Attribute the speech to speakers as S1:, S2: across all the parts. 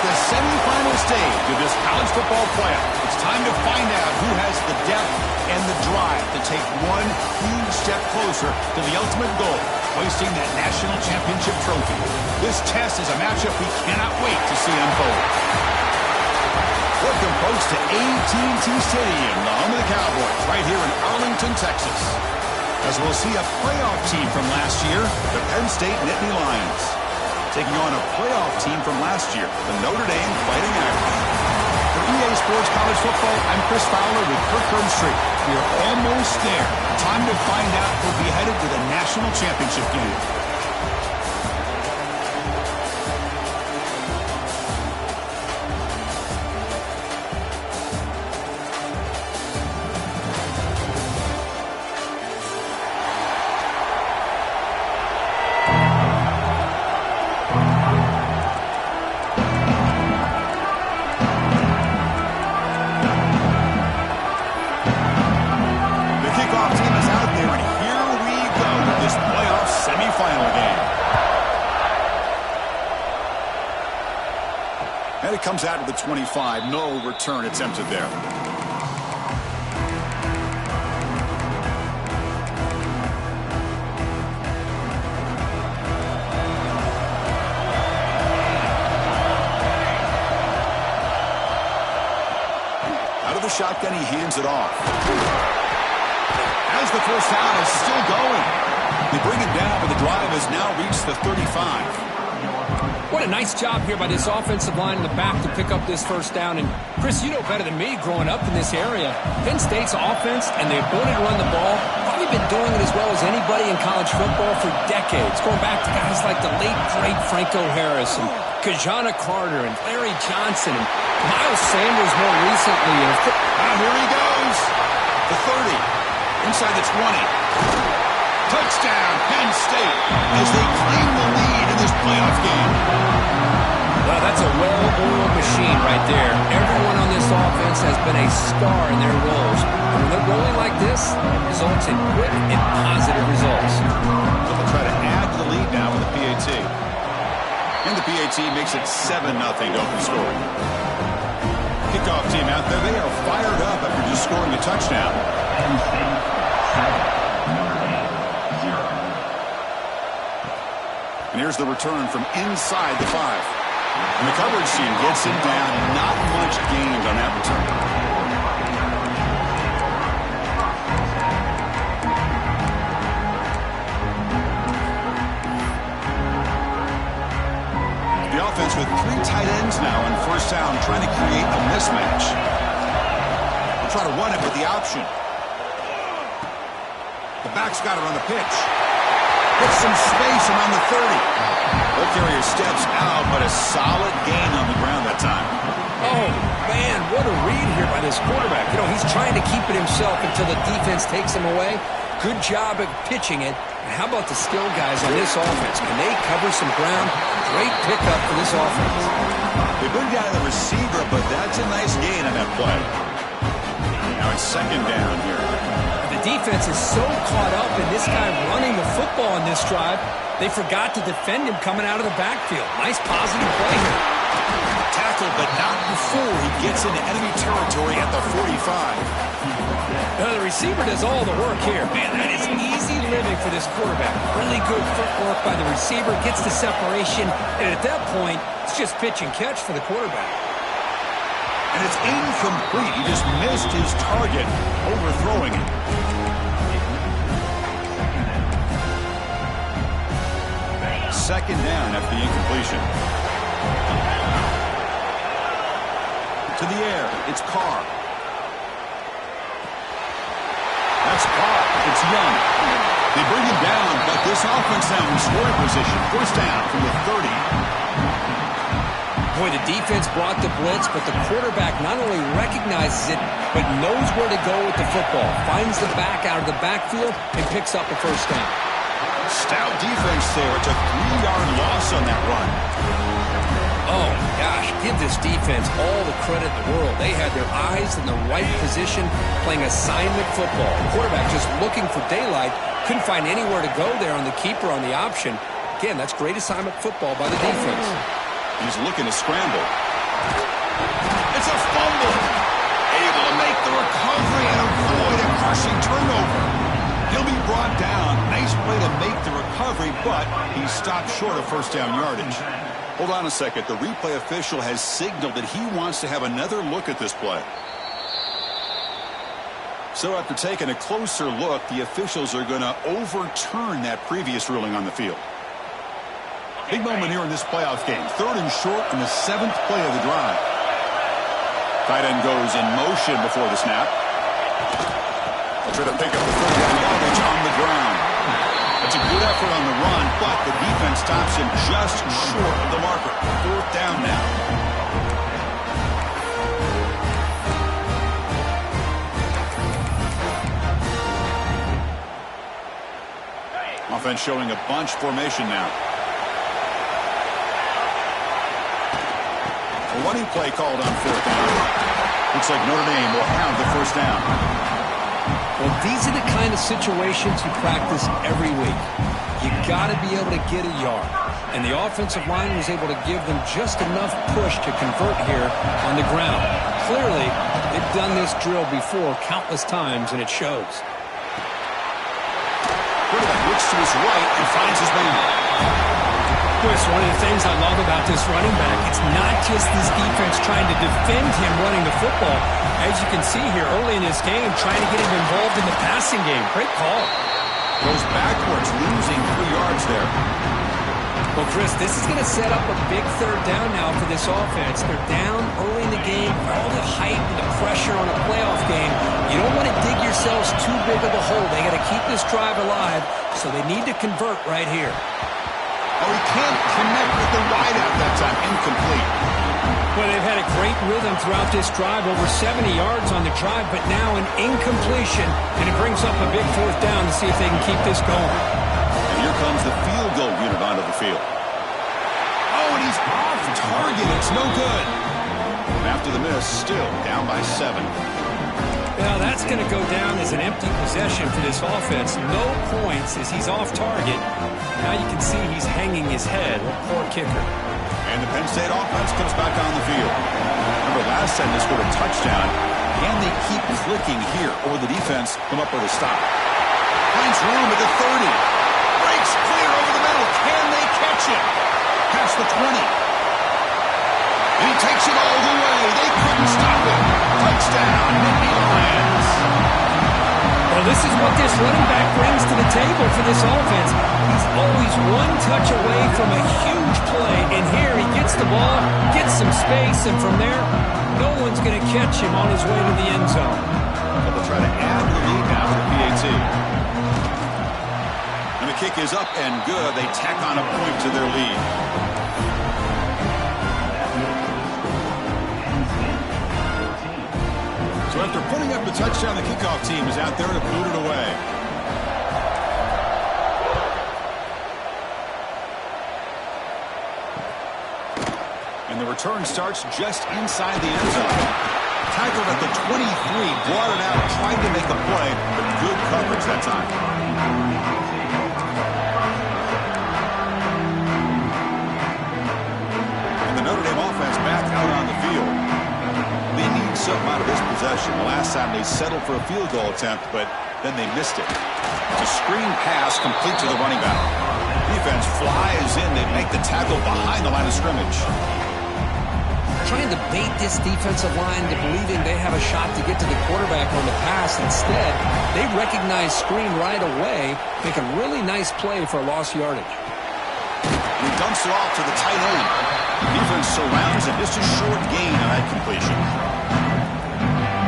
S1: the semifinal stage of this college football playoff. It's time to find out who has the depth and the drive to take one huge step closer to the ultimate goal, hoisting that national championship trophy. This test is a matchup we cannot wait to see unfold. Welcome, folks, to AT&T Stadium, the home of the Cowboys, right here in Arlington, Texas. As we'll see a playoff team from last year, the Penn State Nittany Lions, taking on a playoff team from last year, the Notre Dame Fighting Irish. For EA Sports College Football, I'm Chris Fowler with Kirk Herbstreit. We are almost there. Time to find out who'll be headed to the national championship game. And it comes out of the 25. No return attempted there. Out of the shotgun, he hands it off. As the first down is still going. They bring it down, but the drive has now reached the 35.
S2: What a nice job here by this offensive line in the back to pick up this first down. And, Chris, you know better than me growing up in this area. Penn State's offense and the ability to run the ball, probably been doing it as well as anybody in college football for decades, going back to guys like the late, great Franco Harris and Kajana Carter and Larry Johnson and Miles Sanders more recently.
S1: And here he goes. The 30. Inside the 20. Touchdown, Penn State, as they claim the lead in this playoff game.
S2: Well, that's a well-oiled machine right there. Everyone on this offense has been a star in their roles. And when they're rolling like this, it results in quick and positive results.
S1: So they'll try to add to the lead now with the PAT. And the PAT makes it 7-0 to open scoring. Kickoff team out there, they are fired up after just scoring a touchdown. And here's the return from inside the 5. And the coverage team gets it down. Not much gained on that return. The offense with 3 tight ends now on first down, trying to create a mismatch. They'll try to run it with the option. The back's got it on the pitch. Put some space around the 30. Ball carrier steps out, but a solid gain on the ground that time.
S2: Oh, man, what a read here by this quarterback. You know, he's trying to keep it himself until the defense takes him away. Good job at pitching it. And how about the skill guys on this offense? Can they cover some ground? Great pickup for this offense.
S1: They bring down the receiver, but that's a nice gain on that play. Now it's second down here.
S2: The defense is so caught up in this guy running the football on this drive, they forgot to defend him coming out of the backfield. Nice positive play here.
S1: Tackled, but not before he gets into enemy territory at the 45.
S2: The receiver does all the work here. Man, that is easy living for this quarterback. Really good footwork by the receiver, gets the separation, and at that point, it's just pitch and catch for the quarterback.
S1: And it's incomplete. He just missed his target, overthrowing it. Second down after the incompletion. To the air, it's Carr. That's Carr. It's Young. They bring him down, but this offense now in scoring position. First down from the 30.
S2: Boy, the defense brought the blitz, but the quarterback not only recognizes it, but knows where to go with the football. Finds the back out of the backfield and picks up a first down.
S1: Stout defense there. It's a 3-yard loss on that run.
S2: Oh, gosh, give this defense all the credit in the world. They had their eyes in the right position, playing assignment football. The quarterback just looking for daylight. Couldn't find anywhere to go there on the keeper on the option. Again, that's great assignment football by the defense.
S1: He's looking to scramble. It's a fumble. Able to make the recovery and avoid a crushing turnover. He'll be brought down. Nice play to make the recovery, but he stopped short of first down yardage. Hold on a second. The replay official has signaled that he wants to have another look at this play. So after taking a closer look, the officials are going to overturn that previous ruling on the field. Big moment here in this playoff game. 3rd and short in the 7th play of the drive. Tight end goes in motion before the snap. They'll try to pick up the 3rd down yardage on the ground. That's a good effort on the run, but the defense stops him just short of the marker. 4th down now. Offense showing a bunch formation now. A running play called on 4th down. Looks like Notre Dame will have the first down.
S2: Well, these are the kind of situations you practice every week. You got to be able to get a yard. And the offensive line was able to give them just enough push to convert here on the ground. Clearly, they've done this drill before countless times, and it shows.
S1: Quarterback looks to his right and finds his man.
S2: Chris, one of the things I love about this running back, it's not just this defense trying to defend him running the football. As you can see here early in this game, trying to get him involved in the passing game. Great call.
S1: Goes backwards, losing 3 yards there.
S2: Well, Chris, this is going to set up a big 3rd down now for this offense. They're down early in the game, all the hype and the pressure on a playoff game. You don't want to dig yourselves too big of a hole. They got to keep this drive alive, so they need to convert right here.
S1: Oh, he can't connect with the wideout that time. Incomplete.
S2: Well, they've had a great rhythm throughout this drive, over 70 yards on the drive, but now an incompletion, and it brings up a big 4th down to see if they can keep this going.
S1: And here comes the field goal unit onto the field. Oh, and he's off target. It's no good. And after the miss, still down by 7.
S2: Well, that's going to go down as an empty possession for this offense. No points as he's off target. Now you can see he's hanging his head. Poor kicker.
S1: And the Penn State offense comes back on the field. Remember, last time they scored a touchdown. Can they keep clicking here, or will the defense come up with a stop? Finds room at the 30. Breaks clear over the middle. Can they catch him? Past the 20. And he takes it all the way. They couldn't stop him. Touchdown, Nittany Lions.
S2: Well, this is what this running back brings to the table for this offense. He's always one touch away from a huge play, and here he gets the ball, gets some space, and from there, no one's going to catch him on his way to the end zone.
S1: But they'll try to add the lead now to the PAT. And the kick is up and good. They tack on a point to their lead. So after putting up the touchdown, the kickoff team is out there to boot it away. And the return starts just inside the end zone. Tackled at the 23, brought it out, tried to make a play, but good coverage that time. And the Notre Dame offense back out on the field. They need something out of this possession. The last time they settled for a field goal attempt, but then they missed it. It's a screen pass complete to the running back. Defense flies in. They make the tackle behind the line of scrimmage.
S2: Trying to bait this defensive line to believing they have a shot to get to the quarterback on the pass. Instead, they recognize screen right away, make a really nice play for a lost yardage.
S1: He dumps it off to the tight end. Defense surrounds him. Just a short gain on that completion.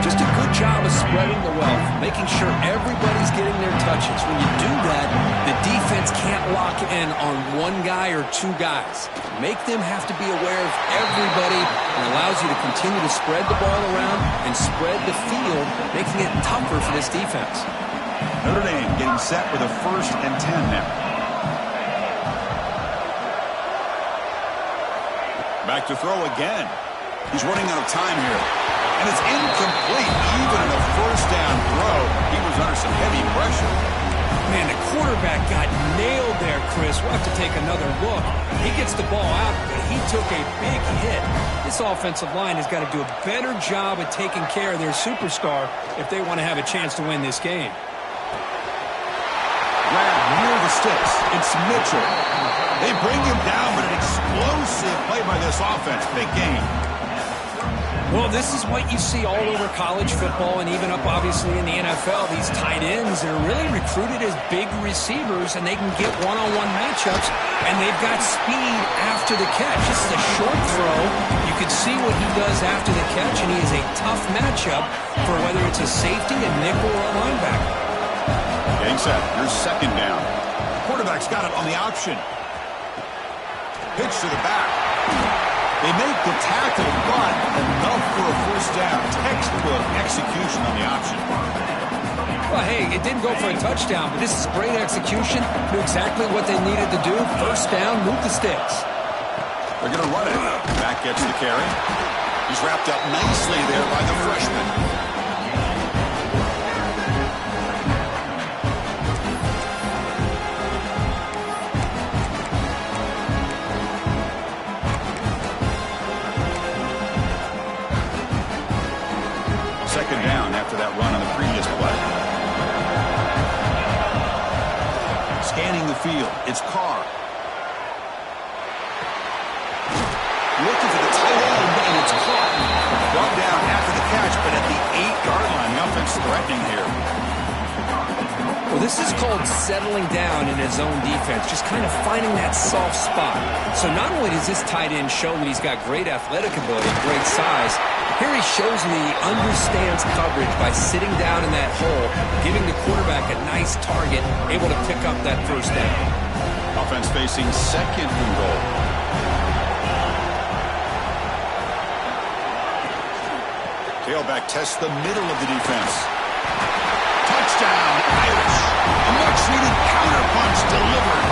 S2: Just a good job of spreading the wealth, making sure everybody's getting their touches. When you do that, the defense can't lock in on one guy or 2 guys. Make them have to be aware of everybody, and allows you to continue to spread the ball around and spread the field, making it tougher for this defense.
S1: Notre Dame getting set with a 1st and 10 now. Back to throw again. He's running out of time here. And it's incomplete. Even in a 1st down throw, he was under some heavy pressure.
S2: Man, the quarterback got nailed there, Chris. We'll have to take another look. He gets the ball out, but he took a big hit. This offensive line has got to do a better job of taking care of their superstar if they want to have a chance to win this game.
S1: Grab near the sticks. It's Mitchell. They bring him down, but an explosive play by this offense. Big game.
S2: Well, this is what you see all over college football and even up, obviously, in the NFL. These tight ends are really recruited as big receivers, and they can get one-on-one matchups, and they've got speed after the catch. This is a short throw. You can see what he does after the catch, and he is a tough matchup for whether it's a safety, a nickel, or a linebacker.
S1: Getting set. Here's second down. Quarterback's got it on the option. Pitch to the back. They make the tackle, but enough for a first down. Textbook execution on the option.
S2: Well, hey, it didn't go for a touchdown, but this is great execution. Knew exactly what they needed to do. First down, move the sticks.
S1: They're going to run it. Back gets the carry. He's wrapped up nicely there by the freshman. Second down after that run on the previous play. Scanning the field. It's Carr. Looking for the tight end, and it's caught. Brought down after the catch, but at the 8-yard line. The offense threatening here.
S2: Well, this is called settling down in his own defense, just kind of finding that soft spot. So not only does this tight end show that he's got great athletic ability, great size, here he shows that he understands coverage by sitting down in that hole, giving the quarterback a nice target, able to pick up that first down.
S1: Offense facing second and goal. Tailback tests the middle of the defense. Touchdown, Irish. A much-needed counterpunch delivered.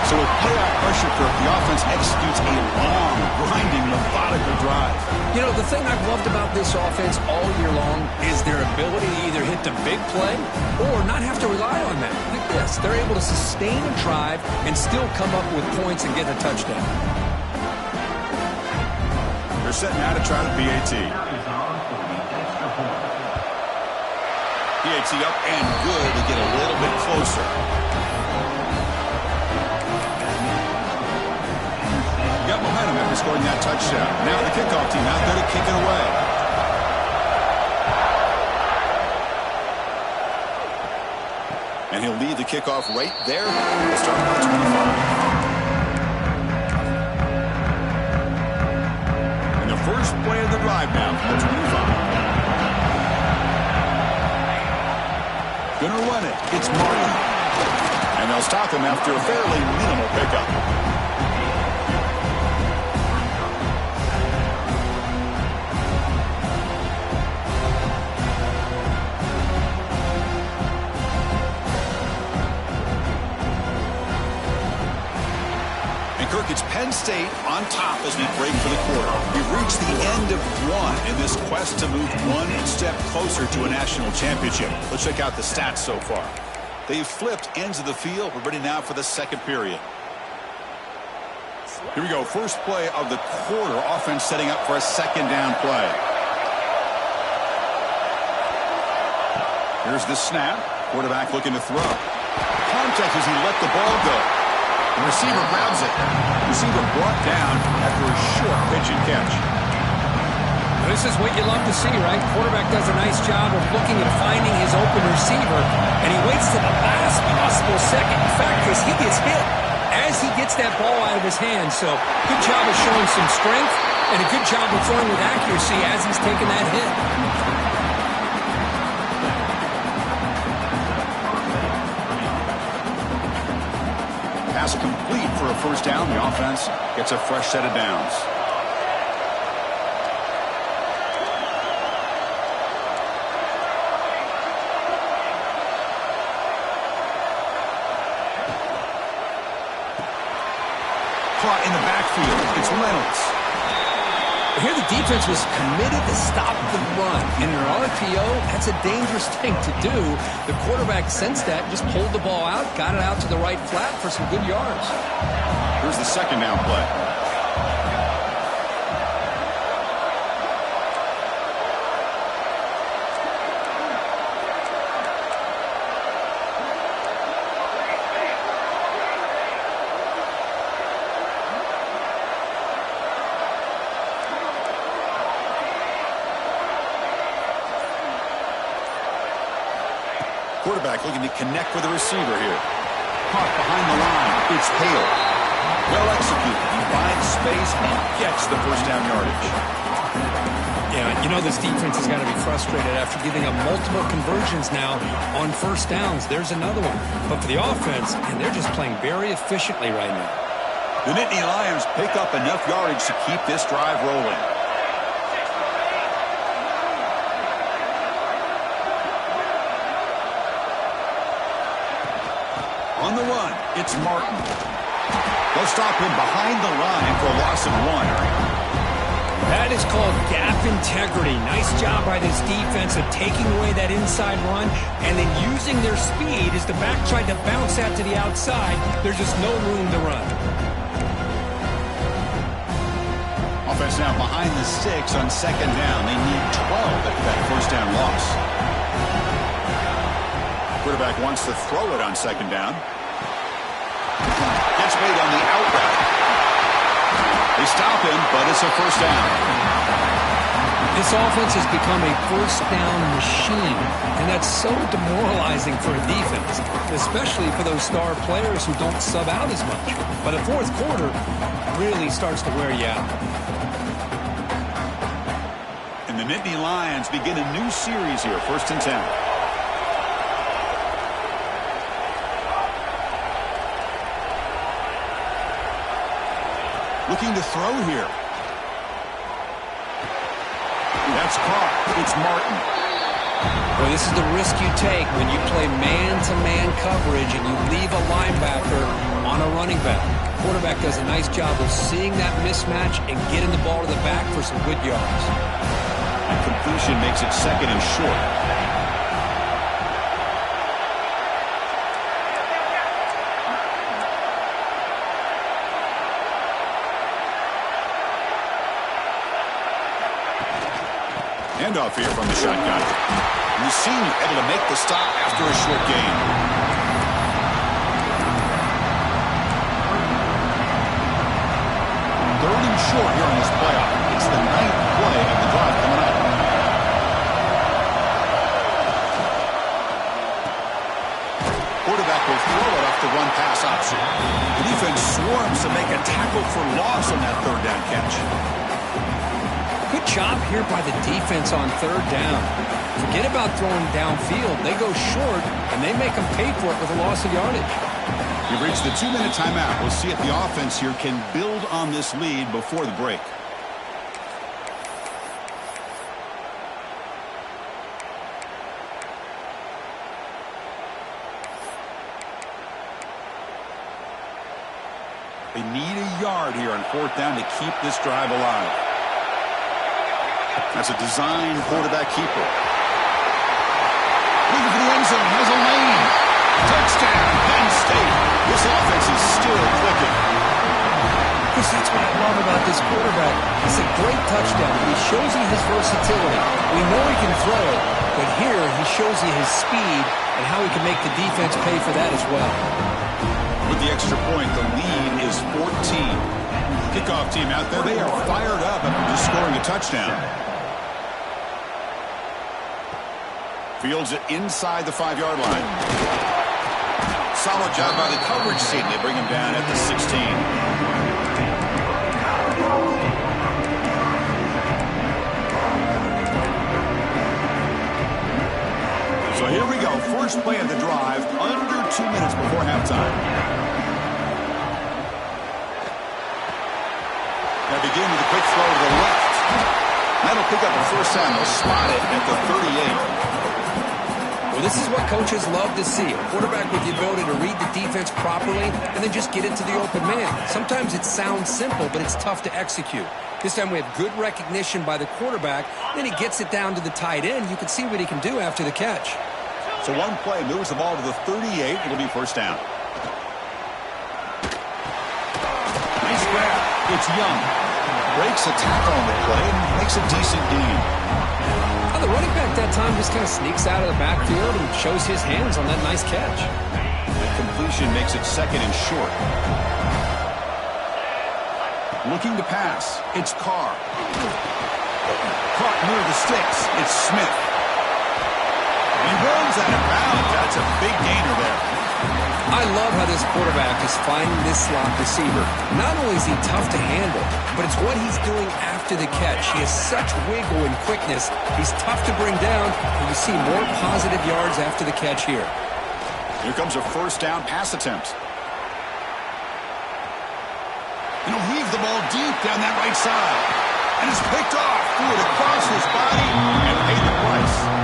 S1: So with playoff pressure, the offense executes a long, grinding, methodical drive.
S2: You know, the thing I've loved about this offense all year long is their ability to either hit the big play or not have to rely on that. Like this, they're able to sustain a drive and still come up with points and get a touchdown.
S1: They're setting out to try the PAT. PAT up and good to get a little bit closer. Got momentum after scoring that touchdown. Now the kickoff team out there to kick it away. And he'll lead the kickoff right there. We'll start at the 25. And the first play of the drive now from the 25. Gonna run it. It's Martin. And they'll stop him after a fairly minimal pickup. Kirk, it's Penn State on top as we break for the quarter. We've reached the end of one in this quest to move one step closer to a national championship. Let's check out the stats so far. They've flipped ends of the field. We're ready now for the second period. Here we go. First play of the quarter. Offense setting up for a second down play. Here's the snap. Quarterback looking to throw. Contact as he let the ball go. The receiver grabs it. Receiver brought down after a short pitch and catch.
S2: This is what you love to see, right? Quarterback does a nice job of looking and finding his open receiver, and he waits to the last possible second. In fact, Chris, he gets hit as he gets that ball out of his hands. So good job of showing some strength and a good job of throwing with accuracy as he's taking that hit.
S1: Pass complete for a first down. The offense gets a fresh set of downs. Caught in the backfield. It's Reynolds.
S2: Here the defense was committed to stop the run. And in an RPO, that's a dangerous thing to do. The quarterback sensed that, just pulled the ball out, got it out to the right flat for some good yards.
S1: Here's the second down play. Quarterback looking to connect with the receiver here. Caught behind the line. It's Hale. Well executed. He finds space and gets the first down yardage.
S2: Yeah, you know this defense has got to be frustrated after giving up multiple conversions now on first downs. There's another one. But for the offense, and they're just playing very efficiently right now.
S1: The Nittany Lions pick up enough yardage to keep this drive rolling. On the run, it's Martin. They'll stop him behind the line for a loss of 1.
S2: That is called gap integrity. Nice job by this defense of taking away that inside run and then using their speed as the back tried to bounce that to the outside. There's just no room to run.
S1: Offense now behind the 6 on second down. They need 12 after that first down loss. Quarterback wants to throw it on second down. Gets made on the out route. They stop him, but it's a first down.
S2: This offense has become a first down machine, and that's so demoralizing for a defense, especially for those star players who don't sub out as much. But the fourth quarter really starts to wear you out.
S1: And the Nittany Lions begin a new series here, 1st and 10. Looking to throw here. That's caught. It's Martin.
S2: Well, this is the risk you take when you play man-to-man coverage and you leave a linebacker on a running back. Quarterback does a nice job of seeing that mismatch and getting the ball to the back for some good yards.
S1: And completion makes it 2nd and short. Handoff here from the shotgun. Receiver able to make the stop after a short gain. Third and short here on this playoff. It's the 9th play of the drive coming up. Quarterback will throw it off the run pass option. The defense swarms to make a tackle for loss on that third down catch.
S2: Good job here by the defense on third down. Forget about throwing downfield. They go short, and they make them pay for it with a loss of yardage.
S1: You've reached the 2-minute timeout. We'll see if the offense here can build on this lead before the break. They need a yard here on 4th down to keep this drive alive. That's a designed quarterback keeper. Looking for the end zone. Has a lane. Touchdown, Penn State. This offense is still clicking.
S2: Chris, that's what I love about this quarterback. It's a great touchdown. He shows you his versatility. We know he can throw it, but here he shows you his speed and how he can make the defense pay for that as well.
S1: With the extra point, the lead is 14. Kickoff team out there. They are fired up after just scoring a touchdown. Fields it inside the 5-yard line. Solid job by the coverage team. They bring him down at the 16. So here we go. First play of the drive, under 2 minutes before halftime. Now begin with a quick throw to the left. That'll pick up a first down. They'll spot it at the 38.
S2: Well, this is what coaches love to see. A quarterback with the ability to read the defense properly and then just get it to the open man. Sometimes it sounds simple, but it's tough to execute. This time we have good recognition by the quarterback. Then he gets it down to the tight end. You can see what he can do after the catch.
S1: So one play moves the ball to the 38. It'll be first down. Nice grab. It's Young. Breaks a tackle on the play and makes a decent gain.
S2: Now the running back that time just kind of sneaks out of the backfield and shows his hands on that nice catch.
S1: The completion makes it second and short. Looking to pass. It's Carr. Caught near the sticks. It's Smith. He runs out of bounds. That's a big gainer there.
S2: I love how this quarterback is finding this slot receiver. Not only is he tough to handle, but it's what he's doing after the catch. He has such wiggle and quickness. He's tough to bring down, and you see more positive yards after the catch here.
S1: Here comes a first down pass attempt. And he'll heave the ball deep down that right side. And it's picked off. Threw it across his body and paid the price.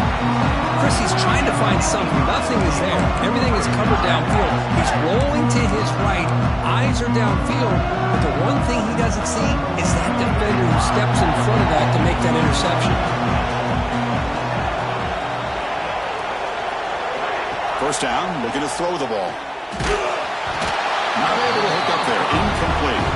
S2: Chris, he's trying to find something. Nothing is there. Everything is covered downfield. He's rolling to his right. Eyes are downfield. But the one thing he doesn't see is that defender who steps in front of that to make that interception.
S1: First down, looking to throw the ball. Not able to hook up there. Incomplete.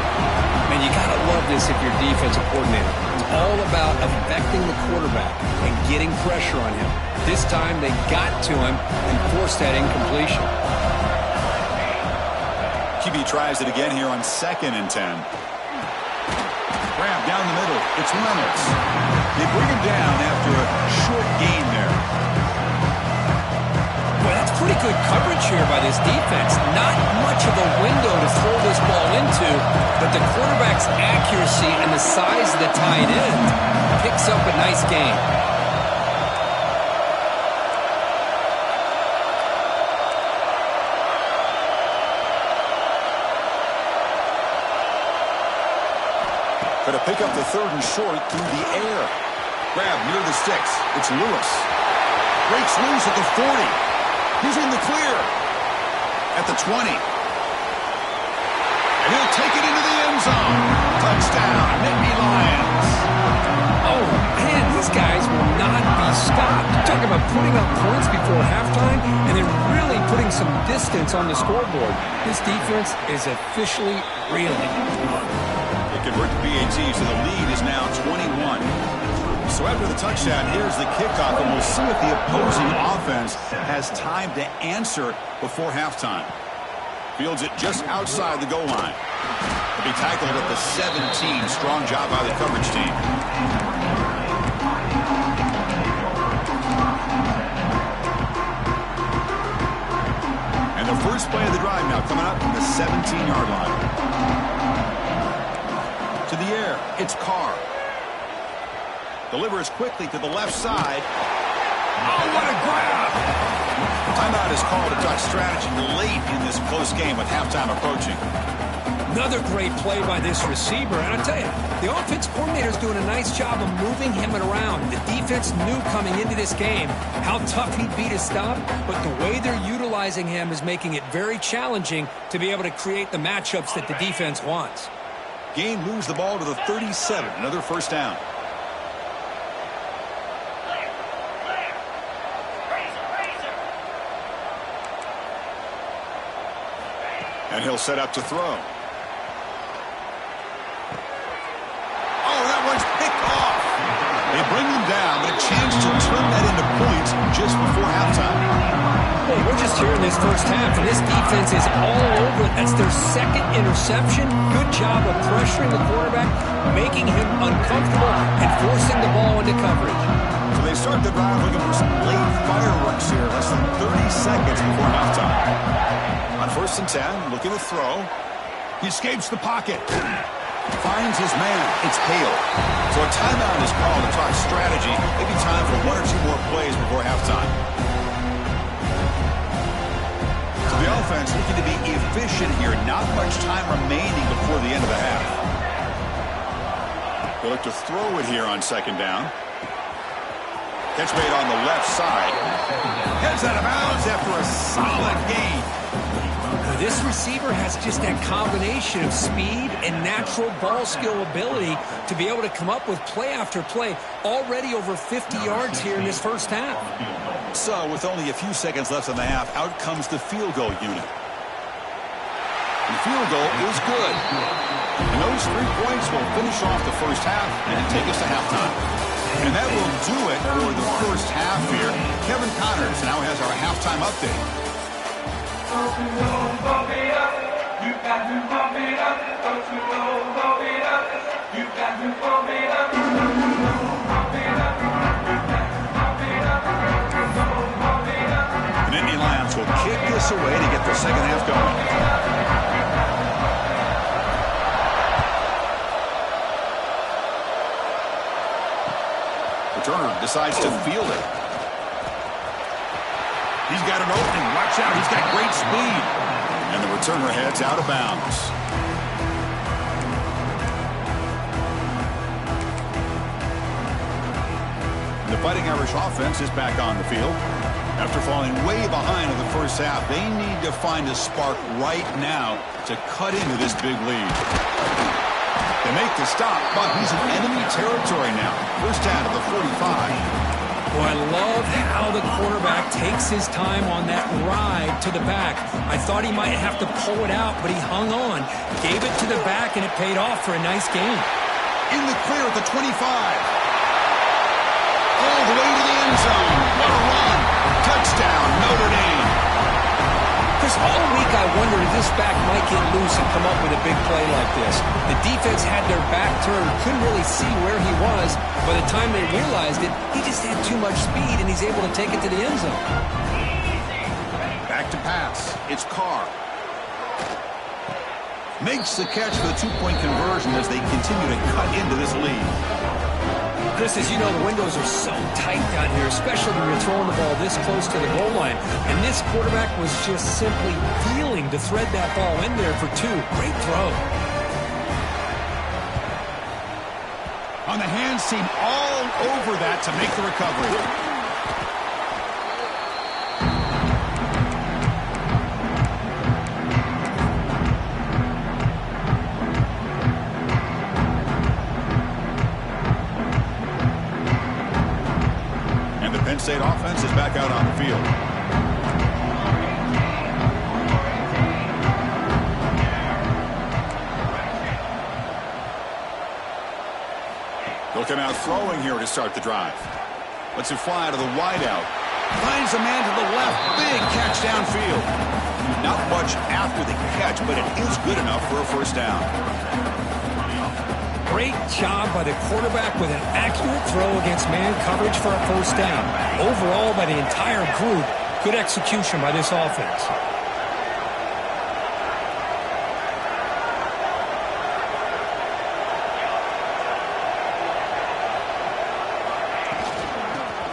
S2: And you got to love this if you're defensive coordinator. It's all about affecting the quarterback and getting pressure on him. This time they got to him and forced that incompletion.
S1: QB tries it again here on 2nd and 10. Grab down the middle. It's Reynolds. They bring him down after a short gain there.
S2: Well, that's pretty good coverage here by this defense. Not much of a window to throw this ball into, but the quarterback's accuracy and the size of the tight end picks up a nice gain.
S1: Going to pick up the 3rd and short through the air. Grab near the sticks. It's Lewis. Breaks loose at the 40. He's in the clear. At the 20. And he'll take it into the end zone. Touchdown, Nittany Lions.
S2: Oh, man, these guys will not be stopped. Talk about putting up points before halftime and then really putting some distance on the scoreboard. This defense is officially reeling.
S1: They convert to PAT, so the lead is now 21. So after the touchdown, here's the kickoff, and we'll see if the opposing offense has time to answer before halftime. Fields it just outside the goal line. He'll be tackled at the 17. Strong job by the coverage team. And the first play of the drive now coming up from the 17-yard line. To the air, it's Carr. Delivers quickly to the left side. Oh, what a grab! Timeout is called to talk strategy late in this close game with halftime approaching.
S2: Another great play by this receiver. And I tell you, the offense coordinator is doing a nice job of moving him around. The defense knew coming into this game how tough he'd be to stop, but the way they're utilizing him is making it very challenging to be able to create the matchups that the defense wants.
S1: Gain moves the ball to the 37. Another first down. And he'll set up to throw. Oh, that one's picked off. They bring him down, but a chance to turn that into points just before halftime.
S2: Hey, we're just here in this first half, and this defense is all over it. That's their 2nd interception. Good job of pressuring the quarterback, making him uncomfortable, and forcing the ball into coverage.
S1: So they start the drive looking for some late fireworks here, less than 30 seconds before halftime. On 1st and 10, looking to throw. He escapes the pocket. Finds his man. It's Hale. So a timeout is called to talk strategy. Maybe time for 1 or 2 more plays before halftime. So the offense looking to be efficient here. Not much time remaining before the end of the half. They look to throw it here on 2nd down. Catch made on the left side. Heads out of bounds after a solid gain.
S2: This receiver has just that combination of speed and natural ball skill ability to be able to come up with play after play, already over 50 yards here in this first half.
S1: So, with only a few seconds left in the half, out comes the field goal unit. The field goal is good. And those 3 points will finish off the first half and take us to halftime. And that will do it for the first half here. Kevin Connors now has our halftime update.
S3: Don't you know, bump it up. You got to bump it up. Don't you know, bump it up. You got to bump it up. Don't you know, bump it up. You got to bump it up. Don't you know, bump it up.
S1: The Nittany Lions will kick this away to get the second half going. Returner decides to field it. He's got an opening. Watch out. He's got great speed. And the returner heads out of bounds. The Fighting Irish offense is back on the field. After falling way behind in the first half, they need to find a spark right now to cut into this big lead. They make the stop, but he's in enemy territory now. First down to the 45.
S2: Well, I love how the quarterback takes his time on that ride to the back. I thought he might have to pull it out, but he hung on, gave it to the back, and it paid off for a nice gain.
S1: In the clear at the 25. All the way to the end zone. What a run. Touchdown, Notre Dame.
S2: Chris, all week I wondered if this back might get loose and come up with a big play like this. The defense had their back turned, couldn't really see where he was. By the time they realized it, he just had too much speed, and he's able to take it to the end zone.
S1: Back to pass. It's Carr. Makes the catch for the 2-point conversion as they continue to cut into this lead.
S2: Chris, as you know, the windows are so tight down here, especially when you're throwing the ball this close to the goal line. And this quarterback was just simply feeling to thread that ball in there for 2. Great throw.
S1: On the hands team, all over that to make the recovery. Penn State offense is back out on the field. Looking out throwing here to start the drive. Lets it fly to the wideout. Finds a man to the left. Big catch downfield. Not much after the catch, but it is good enough for a first down.
S2: Great job by the quarterback with an accurate throw against man coverage for a first down. Overall, by the entire group, good execution by this offense.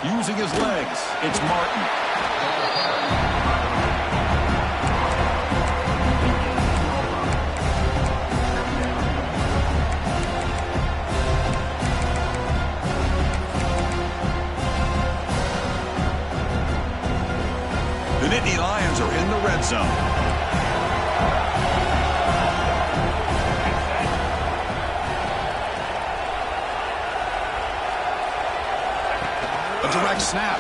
S1: Using his legs, it's Martin. The Nittany Lions are in the red zone. A direct snap.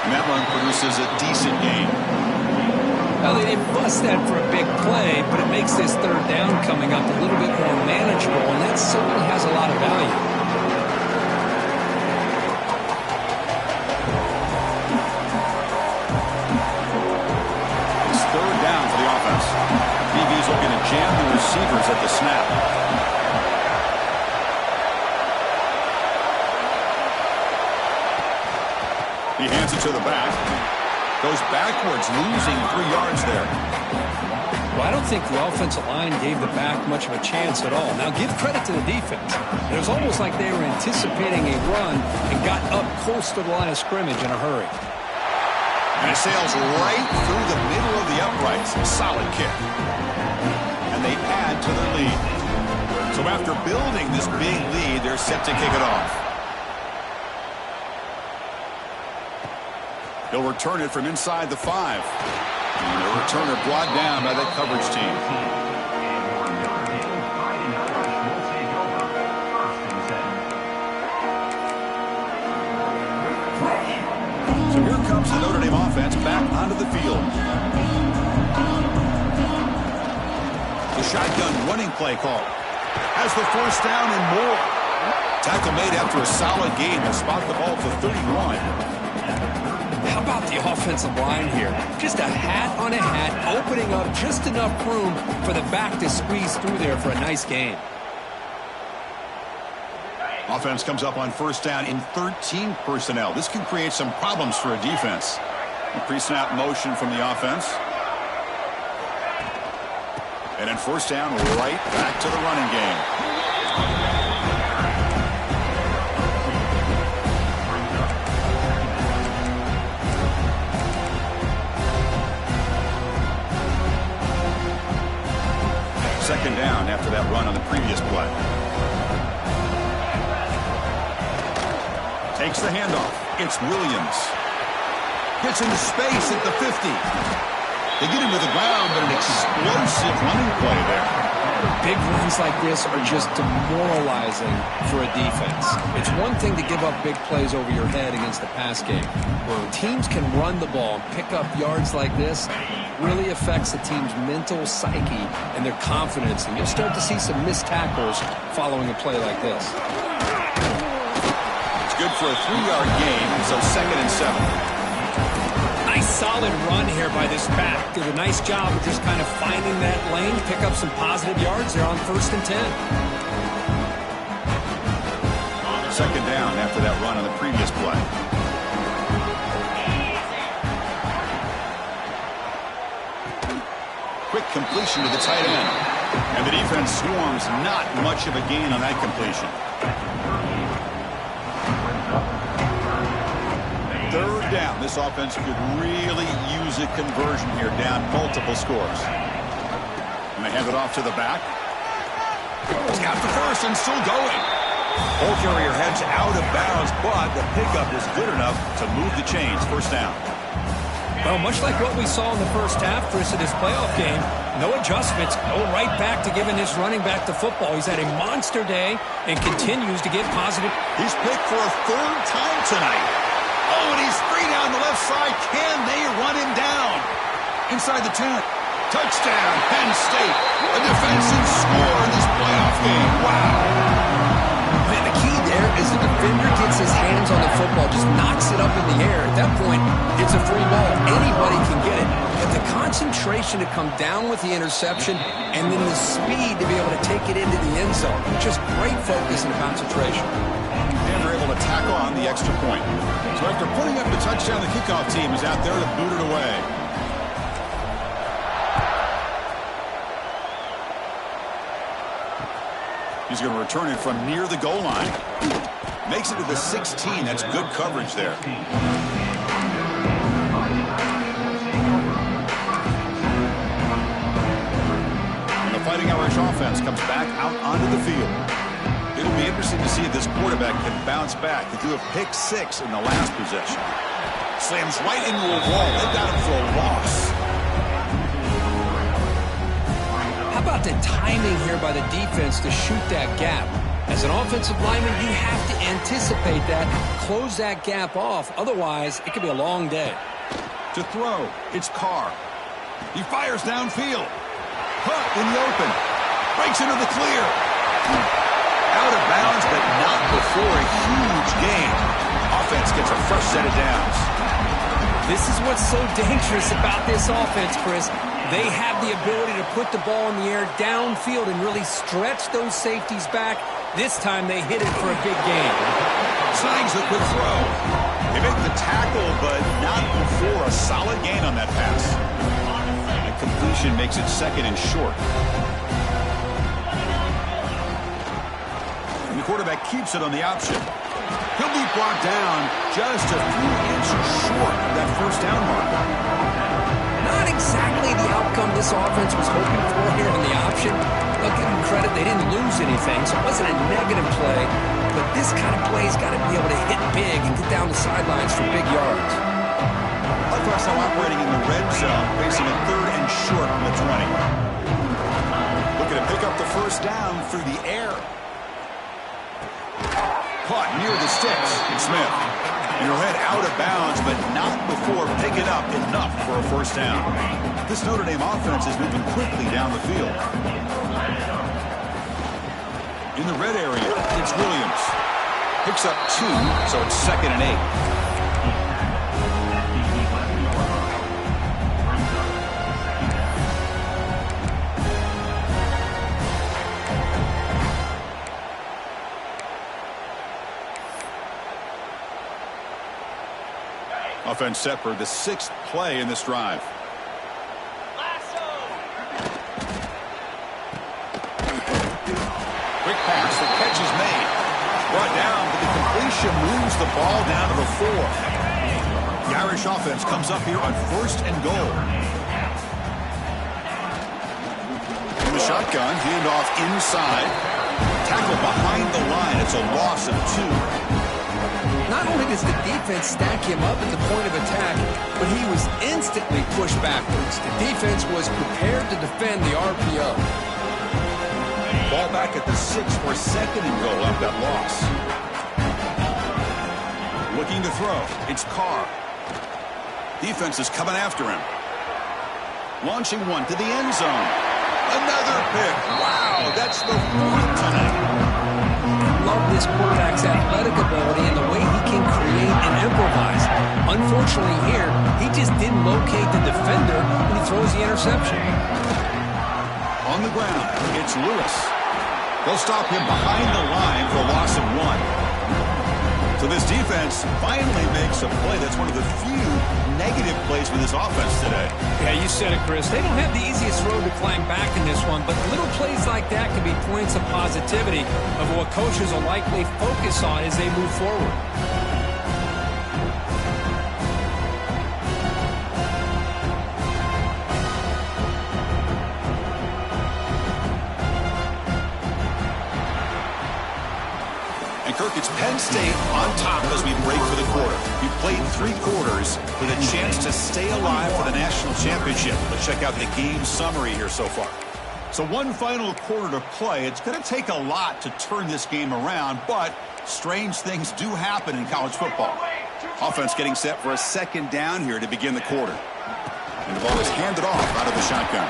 S1: And that run produces a decent gain.
S2: Now, they didn't bust that for a big play, but it makes this third down coming up a little bit more manageable, and that certainly has a lot of value. DB's looking to jam the receivers at the snap. He hands it to the back. Goes backwards, losing 3 yards there. Well, I don't think the offensive line gave the back much of a chance at all. Now, give credit to the defense. It was almost like they were anticipating a run and got up close to the line of scrimmage in a hurry.
S1: And it sails right through the middle of the uprights. Solid kick. And they add to their lead. So after building this big lead, they're set to kick it off. He'll return it from inside the 5. And the returner brought down by that coverage team. So here comes the Notre Dame offense back onto the field. The shotgun running play call. Has the first down and more. Tackle made after a solid gain to spot the ball for 31.
S2: How about the offensive line here? Just a hat on a hat, opening up just enough room for the back to squeeze through there for a nice gain.
S1: Offense comes up on first down in 13 personnel. This can create some problems for a defense. Pre-snap motion from the offense. And then first down, right back to the running game. Second down after that run on the previous play. Takes the handoff. It's Williams. Gets into space at the 50. They get him to the ground, but an explosive running play there.
S2: Big runs like this are just demoralizing for a defense. It's one thing to give up big plays over your head against the pass game. When teams can run the ball and pick up yards like this, really affects the team's mental psyche and their confidence. And you'll start to see some missed tackles following a play like this.
S1: It's good for a 3-yard gain, so 2nd and 7.
S2: Nice solid run here by this back. Did a nice job of just kind of finding that lane, pick up some positive yards there on 1st and 10.
S1: Second down after that run on the previous play. Quick completion to the tight end. And the defense swarms, not much of a gain on that completion. Third down. This offense could really use a conversion here, down multiple scores. And they hand it off to the back. He's got the first and still going. Ball carrier heads out of bounds, but the pickup is good enough to move the chains. First down.
S2: Well, much like what we saw in the first half, Chris, of this playoff game, no adjustments, go right back to giving his running back the football. He's had a monster day and continues to get positive.
S1: He's picked for a 3rd time tonight. Oh, and he's free down the left side. Can they run him down? Inside the 10. Touchdown, Penn State. A defensive score in this playoff game. Wow.
S2: Man, the key there is the defender gets his hands on the football, just knocks it up in the air. At that point, it's a free ball. Anybody can get it. But the concentration to come down with the interception and then the speed to be able to take it into the end zone. Just great focus and concentration.
S1: And they're able to tackle on the extra point. So after putting up the touchdown, the kickoff team is out there to boot it away. He's going to return it from near the goal line. Makes it to the 16. That's good coverage there. And the Fighting Irish offense comes back out onto the field. It'll be interesting to see if this quarterback can bounce back. He threw a pick 6 in the last possession. Slams right into a wall. They got him for a loss.
S2: How about the timing here by the defense to shoot that gap? As an offensive lineman, you have to anticipate that, close that gap off. Otherwise, it could be a long day.
S1: To throw, it's Carr. He fires downfield. Hunt in the open. Breaks into the clear. Out of bounds, but not before a huge gain. Offense gets a fresh set of downs.
S2: This is what's so dangerous about this offense, Chris. They have the ability to put the ball in the air downfield and really stretch those safeties back. This time they hit it for a big gain.
S1: Snags a quick throw. They make the tackle, but not before a solid gain on that pass. That completion makes it 2nd and short. And the quarterback keeps it on the option. He'll be brought down just a few inches short of that first down mark.
S2: Not exactly the outcome this offense was hoping for here in the option. I'll give them credit, they didn't lose anything, so it wasn't a negative play. But this kind of play's got to be able to hit big and get down the sidelines for big yards.
S1: offense now operating in the red zone, facing a 3rd and short from the 20. Looking to pick up the first down through the air. Caught near the sticks. Smith. And he'll head out of bounds, but not before picking up enough for a first down. This Notre Dame offense is moving quickly down the field. In the red area, it's Williams. Picks up 2, so it's 2nd and 8. Offense set for the 6th play in this drive. Quick pass, the catch is made. Brought down, but the completion moves the ball down to the 4. The Irish offense comes up here on 1st and goal. In the shotgun, handoff inside. Tackle behind the line. It's a loss of 2.
S2: Not only does the defense stack him up at the point of attack, but he was instantly pushed backwards. The defense was prepared to defend the RPO.
S1: Ball back at the 6 for 2nd and goal after that loss. Looking to throw. It's Carr. Defense is coming after him. Launching one to the end zone. Another pick. Wow, that's the 4th tonight.
S2: Love this quarterback's athletic ability and the way he can create and improvise. Unfortunately here, he just didn't locate the defender and he throws the interception.
S1: On the ground, it's Lewis. They'll stop him behind the line for a loss of 1. So this defense finally makes a play. That's one of the few negative plays for this offense today.
S2: Yeah, you said it, Chris. They don't have the easiest road to climb back in this one, but little plays like that can be points of positivity of what coaches will likely focus on as they move forward.
S1: Kirk, it's Penn State on top as we break for the quarter. We've played 3 quarters with a chance to stay alive for the national championship. Let's check out the game summary here so far. So one final quarter to play. It's going to take a lot to turn this game around, but strange things do happen in college football. Offense getting set for a 2nd down here to begin the quarter. And the ball is handed off out of the shotgun.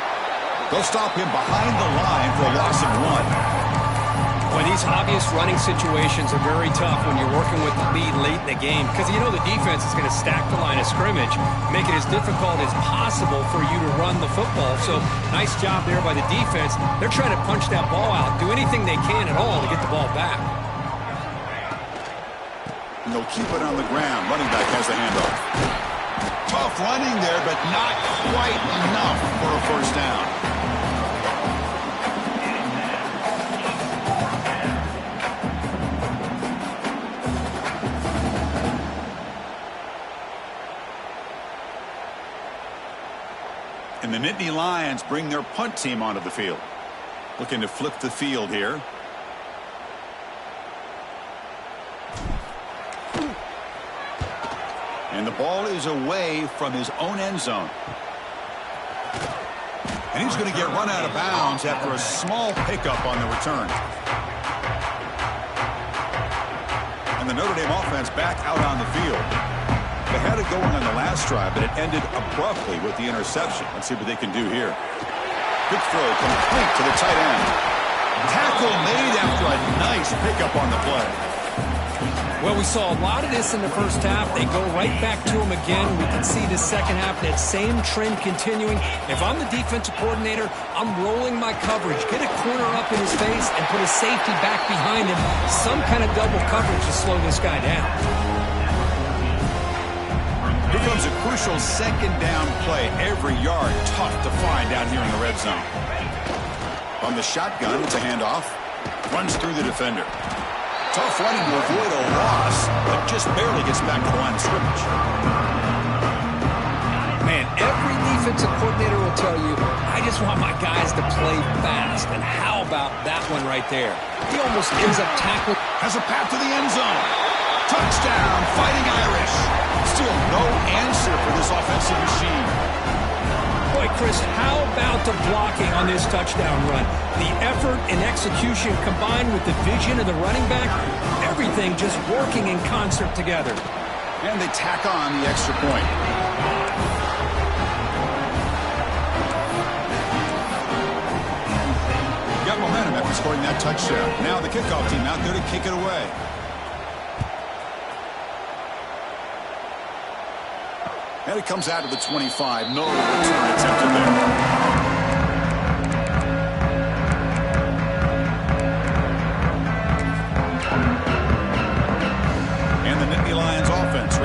S1: They'll stop him behind the line for a loss of 1.
S2: Well, these obvious running situations are very tough when you're working with the lead late in the game because you know the defense is going to stack the line of scrimmage, make it as difficult as possible for you to run the football. So nice job there by the defense. They're trying to punch that ball out, do anything they can at all to get the ball back.
S1: And they'll keep it on the ground. Running back has the handoff. Tough running there, but not quite enough for a first down. And the Nittany Lions bring their punt team onto the field. Looking to flip the field here. And the ball is away from his own end zone. And he's going to get run out of bounds after a small pickup on the return. And the Notre Dame offense back out on the field. They had it going on the last drive, but it ended abruptly with the interception. Let's see what they can do here. Quick throw complete to the tight end. Tackle made after a nice pickup on the play.
S2: Well, we saw a lot of this in the first half. They go right back to him again. We can see the second half, that same trend continuing. If I'm the defensive coordinator, I'm rolling my coverage. Get a corner up in his face and put a safety back behind him. Some kind of double coverage to slow this guy down.
S1: Here comes a crucial 2nd down play. Every yard tough to find down here in the red zone. On the shotgun, it's a handoff. Runs through the defender. Tough running to avoid a loss, but just barely gets back to the line of scrimmage.
S2: Man, every defensive coordinator will tell you, I just want my guys to play fast. And how about that one right there? He almost ends up tackling.
S1: Has a path to the end zone. Touchdown, Fighting Irish. Still no answer for this offensive machine.
S2: Boy, Chris, how about the blocking on this touchdown run? The effort and execution combined with the vision of the running back, everything just working in concert together.
S1: And they tack on the extra point. Got momentum after scoring that touchdown. Now the kickoff team out there to kick it away. And it comes out of the 25. No return attempted there.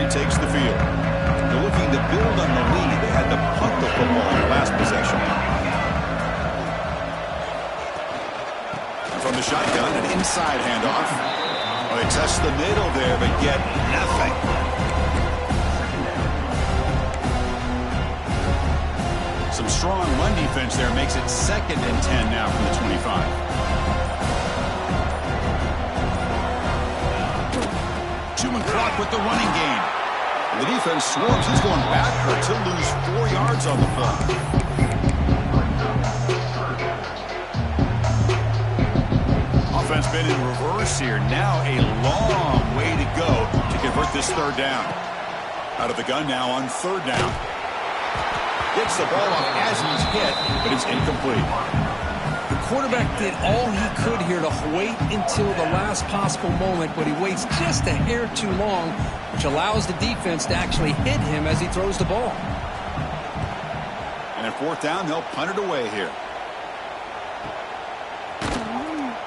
S1: Takes the field. They're looking to build on the lead. They had to punt the football in their last possession. And from the shotgun, an inside handoff. Well, they test the middle there, but get nothing. Some strong run defense there makes it 2nd and 10 now from the 25. Truman Clark with the running game. The defense swarms. He's going backward to lose 4 yards on the play. Offense been in reverse here. Now a long way to go to convert this 3rd down. Out of the gun now on 3rd down. Gets the ball off as he's hit, but it's incomplete.
S2: The quarterback did all he could here to wait until the last possible moment, but he waits just a hair too long, which allows the defense to actually hit him as he throws the ball.
S1: And at 4th down, they'll punt it away here.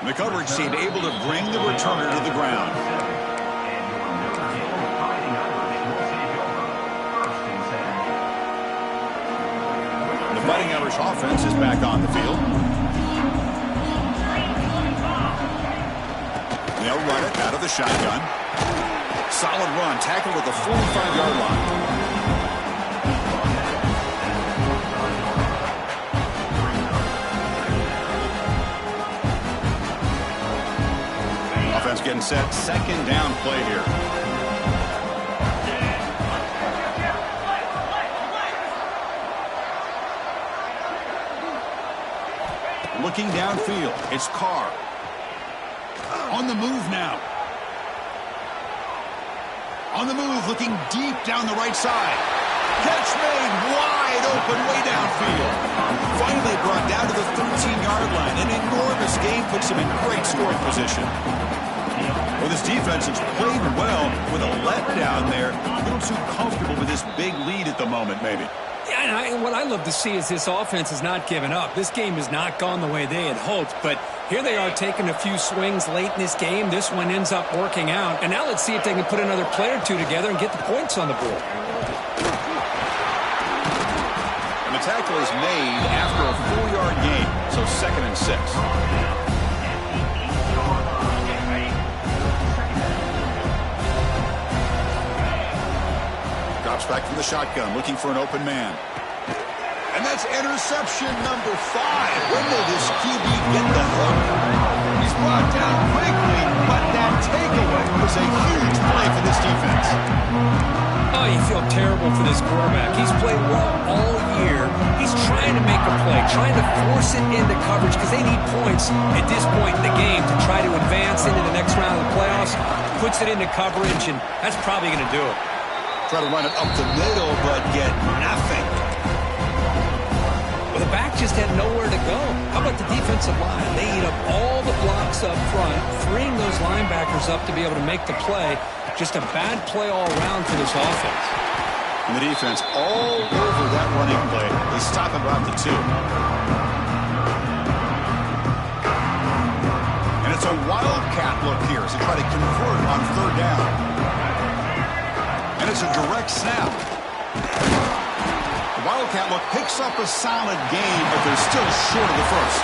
S1: The coverage team able to bring the returner to the ground. The Fighting Irish offense is back on the field. They'll run it out of the shotgun. Solid run, tackled at the 45-yard line. Offense getting set, 2nd down play here. Looking downfield, it's Carr. On the move now. On the move, looking deep down the right side. Catch made wide open way downfield. Finally brought down to the 13-yard line. An enormous gain puts him in great scoring position. Well, this defense has played well with a letdown there. A little too comfortable with this big lead at the moment, maybe.
S2: Yeah, and what I love to see is this offense has not given up. This game has not gone the way they had hoped, but here they are taking a few swings late in this game. This one ends up working out, and now let's see if they can put another play or two together and get the points on the board.
S1: And the tackle is made after a 4-yard gain, so 2nd and 6. Back from the shotgun, looking for an open man. And that's interception number 5. When will this QB get the hook? He's brought down quickly, but that takeaway was a huge play for this defense.
S2: Oh, you feel terrible for this quarterback. He's played well all year. He's trying to make a play, trying to force it into coverage because they need points at this point in the game to try to advance into the next round of the playoffs. Puts it into coverage, and that's probably going to do it.
S1: Try to run it up the middle, but get nothing.
S2: Well, the back just had nowhere to go. How about the defensive line? They eat up all the blocks up front, freeing those linebackers up to be able to make the play. Just a bad play all around for this offense.
S1: And the defense all over that running play. They stop him about the 2. And it's a wildcat look here as they try to convert on 3rd down. And it's a direct snap. The Wildcat look picks up a solid gain, but they're still short of the first.